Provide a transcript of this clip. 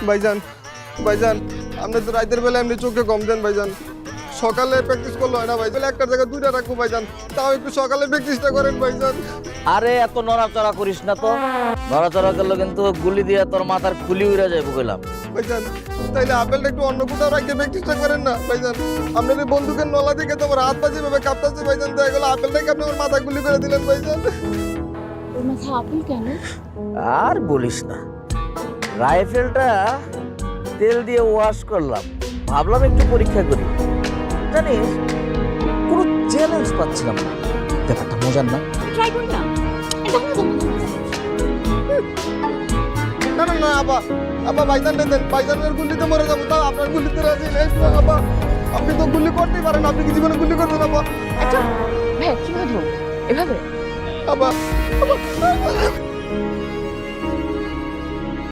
ভাইজান ভাইজান আপনি তো রাতের বেলা এমনি চোখে কম দেন ভাইজান, সকালে প্র্যাকটিস করলে হয় না ভাই, তাহলে একটা জায়গায় দুইটা রাখবো ভাইজান, তাও একটু সকালে প্র্যাকটিসটা করেন ভাইজান। আরে এত নড়াচড়া করিস না তো, নড়াচড়া করলে কিন্তু গুলি দিয়ে তোর মাথার খুলি উড়ে যাবে কইলাম। ভাইজান তাইলে আপেলটা একটু অন্য কোথাও রাখতে প্র্যাকটিসটা করেন না ভাইজান। আপনাদের বন্দুকের নলা দিকে তোমার হাত পা যেভাবে কাঁপতাছে ভাইজান, তো এগুলো আপেলটাকে আপনি আমার মাথা গুলি করে দিলেন ভাইজান। ওর মাথায় আপেল কেন? আর বলিস না, রাইফেলটা তেল দিয়ে ওয়াশ করলাম, ভাবলাম একটু পরীক্ষা করি। জানিস কোনো চ্যালেঞ্জ পাচ্ছিলাম না, ব্যাপারটা মজার না? ট্রাই করি না। না না না আবা আবা ভাইজান দেন, ভাইজানের গুলিতে মরে যাবো, তাও আপনার গুলিতে রাজি নেই আবা। আপনি তো গুলি করতেই পারেন, আপনি কি জীবনে গুলি করবেন আবা? আচ্ছা ভাই কিভাবে ধরো এভাবে? আবা